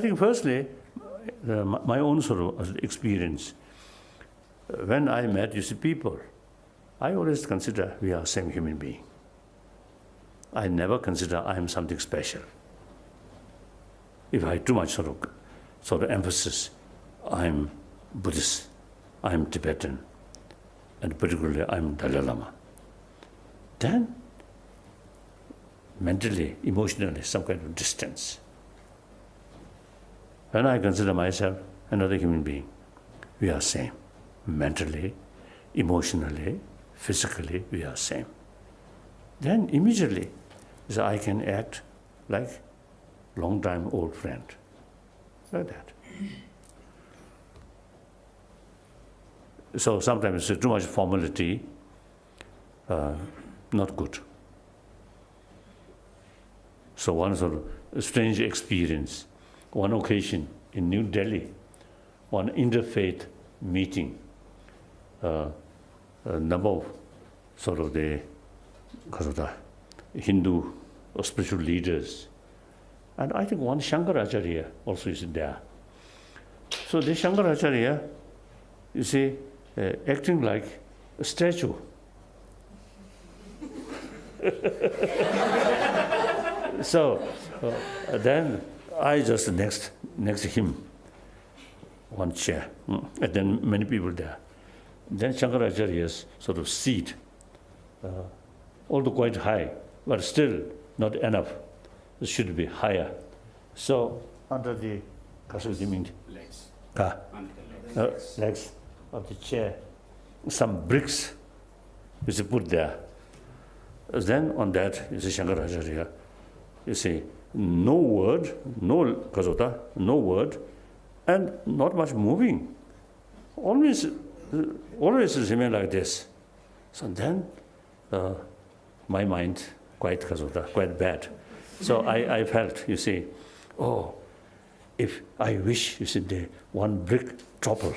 I think firstly, my own sort of experience, when I met, people, I always consider we are same human being. I never consider I am something special. If I too much sort of emphasis, I'm Buddhist, I'm Tibetan, and particularly I'm Dalai Lama, then mentally, emotionally, some kind of distance. When I consider myself another human being, we are same. Mentally, emotionally, physically, we are same. Then immediately, so I can act like long time old friend, like that. So sometimes too much formality, not good. So one sort of strange experience, one occasion in New Delhi, one interfaith meeting, a number of sort of the Hindu or spiritual leaders, and I think one Shankaracharya also is there. So the Shankaracharya, you see, acting like a statue. So then I just next to him, one chair, and then many people there. Then Shankaracharya's sort of seat, although quite high, but still not enough. It should be higher. So under the legs of the chair, some bricks is put there. Then on that, you see Shankaracharya, you see, no word, no kasota, no word, and not much moving. Always remain like this. So then, my mind quite bad. So I felt, you see, oh, if I wish, you see, the one brick topple,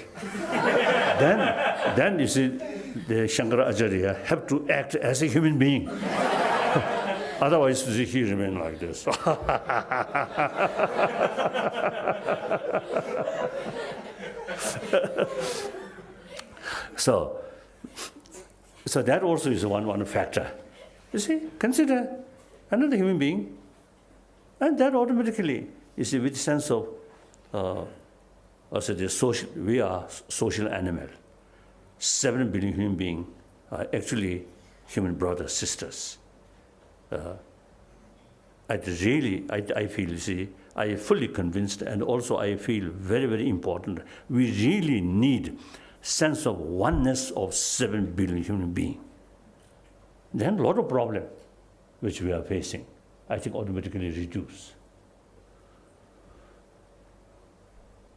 then you see, the Shankaracharya have to act as a human being. Otherwise, he remain like this. So that also is one factor. You see, consider another human being, and that automatically, you see, with sense of, also the social, we are social animal. 7 billion human beings are actually human brothers, sisters. I feel, you see, I am fully convinced, and also I feel very, very important. We really need sense of oneness of 7 billion human beings. Then a lot of problems which we are facing, I think, automatically reduce.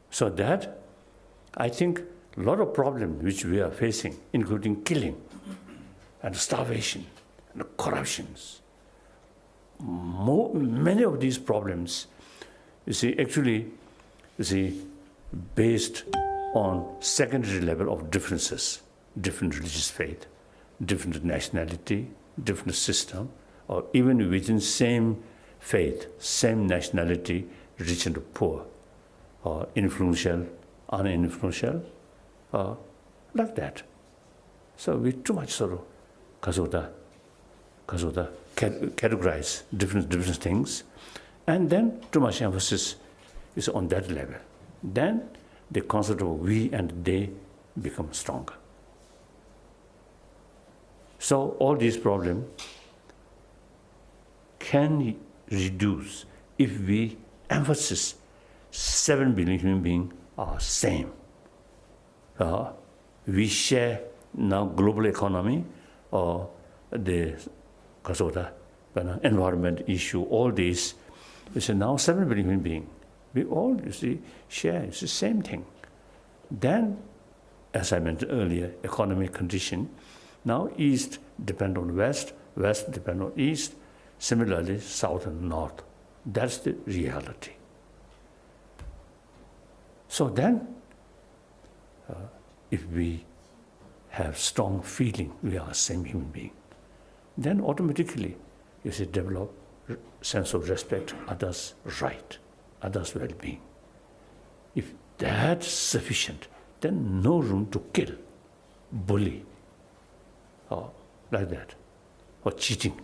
So that, I think, a lot of problems which we are facing, including killing and starvation and corruptions, many of these problems, you see, actually, you see, based on secondary level of differences, different religious faith, different nationality, different system, or even within same faith, same nationality, rich and poor, or influential, uninfluential, like that. So we too much sort of categorize different things, and then too much emphasis is on that level. Then the concept of we and they become stronger. So all these problems can reduce if we emphasize 7 billion human beings are same. We share now global economy or the environment issue, all these. We say now 7 billion human beings. We all, you see, share, it's the same thing. Then, as I mentioned earlier, economic condition, now East depend on West, West depend on East, similarly South and North. That's the reality. So then, if we have strong feeling, we are the same human being, then automatically, you see, develop sense of respect, others' right, others' well-being. If that's sufficient, then no room to kill, bully, or like that, or cheating.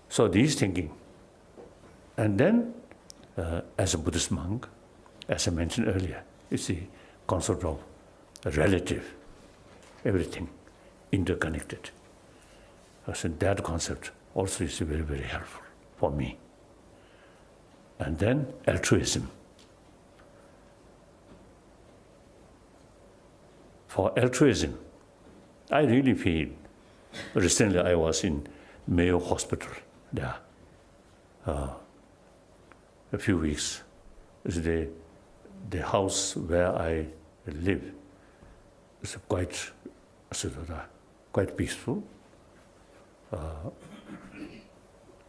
So these thinking. And then, as a Buddhist monk, as I mentioned earlier, it's the concept of relative, everything interconnected. So that concept also is very, very helpful for me. And then altruism. For altruism, I really feel, recently I was in Mayo Hospital there, a few weeks. It's the house where I live is quite peaceful.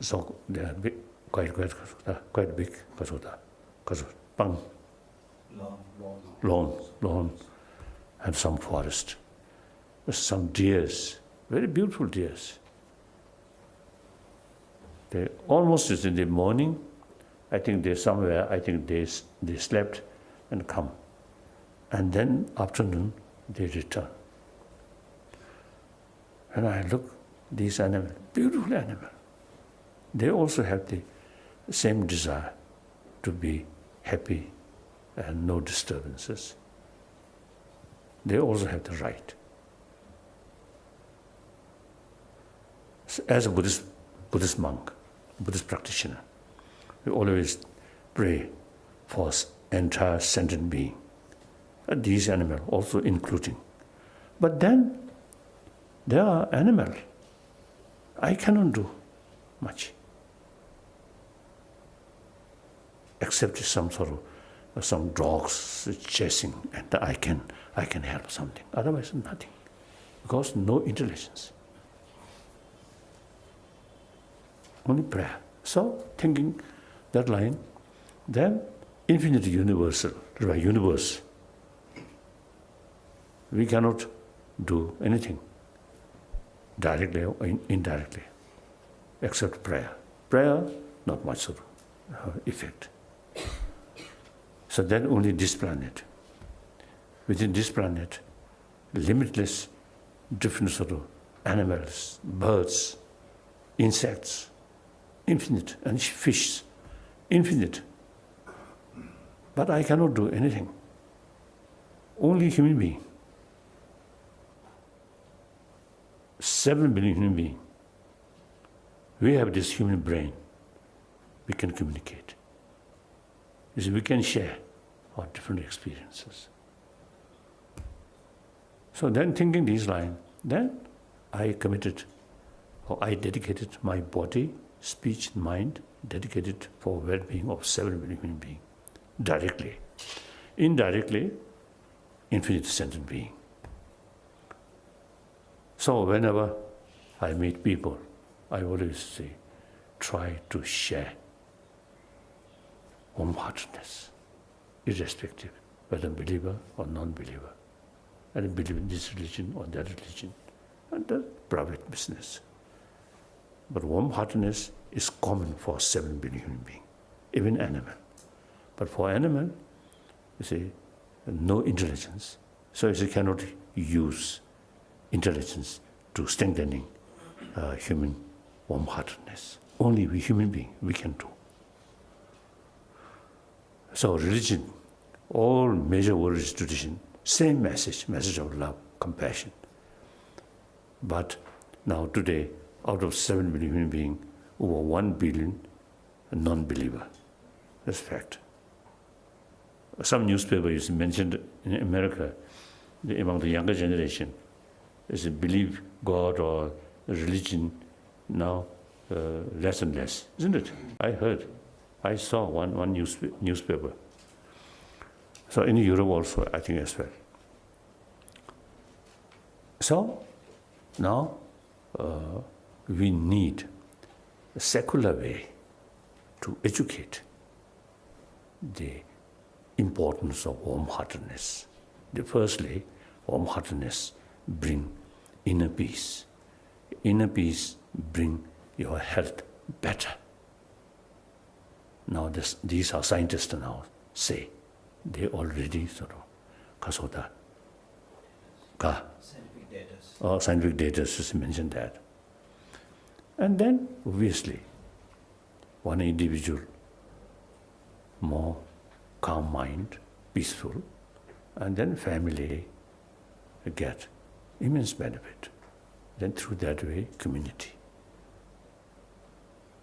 So they are big, quite big. Lawn, and some forest, some deers, very beautiful deers. They almost is in the morning. I think they slept and come, and then afternoon they return. And I look, these animals, beautiful animal. They also have the same desire to be happy and no disturbances. They also have the right. So as a Buddhist monk, Buddhist practitioner, we always pray for entire sentient being, these animals also including. But then there are animals I cannot do much, except some dogs chasing, and I can help something. Otherwise, nothing, because no intelligence. Only prayer. So, thinking that line, then infinite universal, universe. We cannot do anything directly or indirectly, except prayer. Prayer, not much of effect. So then only this planet. Within this planet, limitless different sort of animals, birds, insects, infinite, and fish, infinite. But I cannot do anything. Only human being. 7 billion human beings. We have this human brain. We can communicate. You see, we can share our different experiences. So then thinking these lines, then I dedicated my body, speech, and mind, dedicated for well-being of 7 billion human beings, directly. Indirectly, infinite sentient being. So whenever I meet people, I always say, try to share warm-heartedness, irrespective whether believer or non-believer, and believe in this religion or that religion, and that's private business. But warm-heartedness is common for 7 billion human beings, even animal. But for animal, you see, no intelligence, so you cannot use intelligence to strengthening human warm-heartedness. Only we human beings, we can do. So religion, all major world tradition, same message of love, compassion. But now today, out of 7 billion human beings, over 1 billion non-believer. That's fact. Some newspaper is mentioned in America, among the younger generation, is believe God or religion now less and less, isn't it? I saw one newspaper. So in Europe also, I think as well. So now we need a secular way to educate the importance of warm-heartedness. Firstly, warm-heartedness bring inner peace. Inner peace bring your health better. now these are scientists now say, they already sort of, kasoda, scientific data just mentioned that. And then, obviously, one individual, more calm mind, peaceful, and then family get immense benefit. Then through that way, community.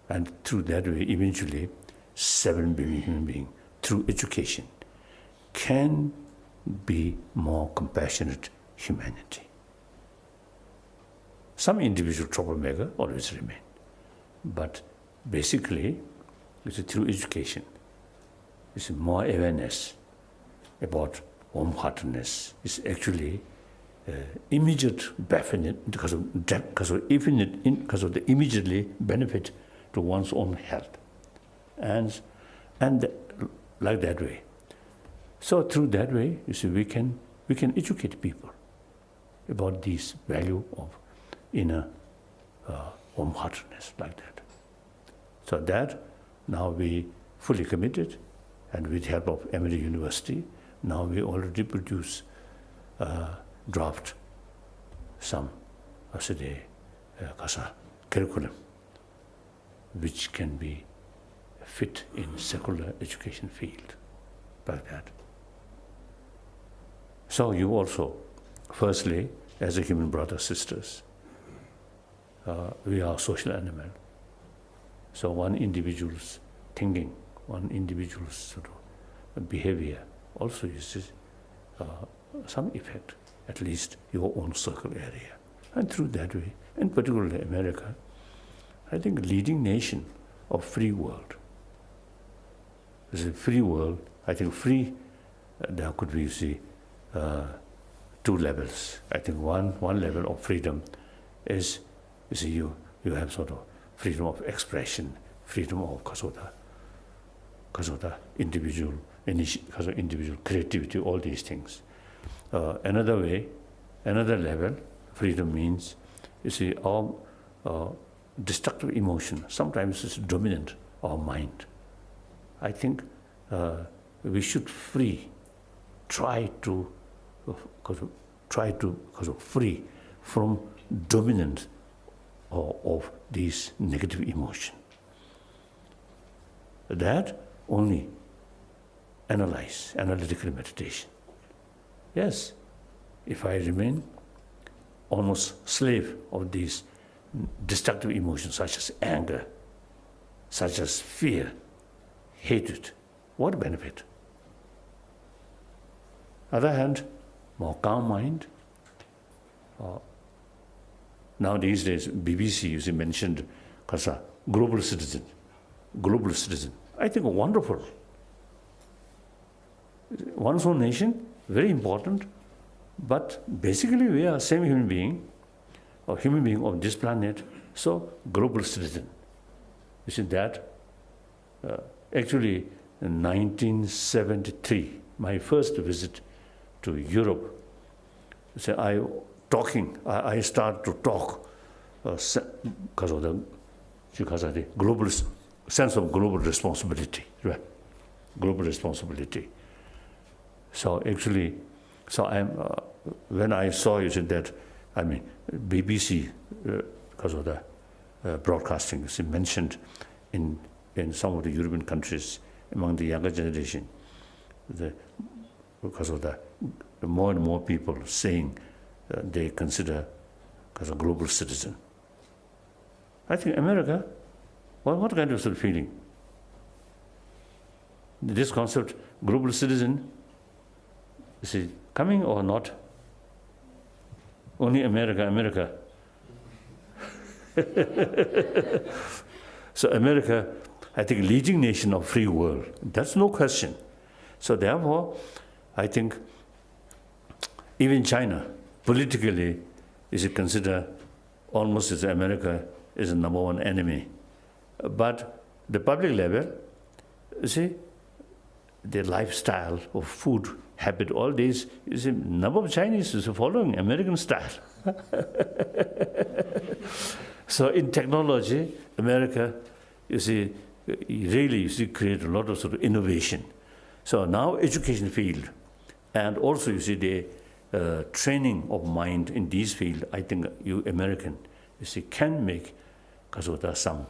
And through that way, eventually, 7 billion human beings, through education, can be more compassionate humanity. Some individual troublemaker always remain. But basically, it's through education. It's more awareness about warm-heartedness. It's actually immediate benefit because of the immediately benefit to one's own health, and like that way. So through that way, you see, we can educate people about this value of inner warm-heartedness, like that. So that now we fully committed, and with the help of Emory University, now we already produce draft some curriculum which can be fit in secular education field, like that. So you also, firstly, as a human brothers, sisters, we are social animal. So one individual's thinking, one individual's sort of behavior also uses some effect, at least your own circle area. And through that way, and particularly America, I think leading nation of free world. This is a free world. I think free, there could be, you see, 2 levels. I think one level of freedom is you have sort of freedom of expression, freedom of individual creativity, all these things. Another way, another level, freedom means, you see, our destructive emotion sometimes is dominant our mind. I think we should try to free from dominance of these negative emotion. That only analytical meditation. Yes, if I remain almost slave of these destructive emotions such as anger, such as fear, hatred, what benefit? Other hand, more calm mind. Now these days, BBC, you see, mentioned global citizen. I think wonderful. One's own nation, very important, but basically we are same human being, or human being of this planet, so global citizen. You see that? Actually, in 1973, my first visit to Europe, so I start to talk because of the global sense of global responsibility, right? Global responsibility. So actually, when I saw, you said that, I mean, BBC, because of the broadcasting, is mentioned in some of the European countries among the younger generation, because of the more and more people saying they consider as a global citizen. I think America, what kind of sort of feeling? This concept, global citizen, is it coming or not? Only America. So America, I think, leading nation of free world. That's no question. So therefore, I think even China, politically, is considered almost as America is the number one enemy. But the public level, you see, their lifestyle of food habit, all these, you see, number of Chinese is following American style. So in technology, America, you see, really you see, create a lot of sort of innovation. So now education field, and also you see the training of mind in this field, I think you American, you see, can make some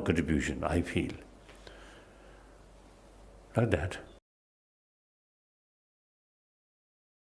contribution, I feel. Like that.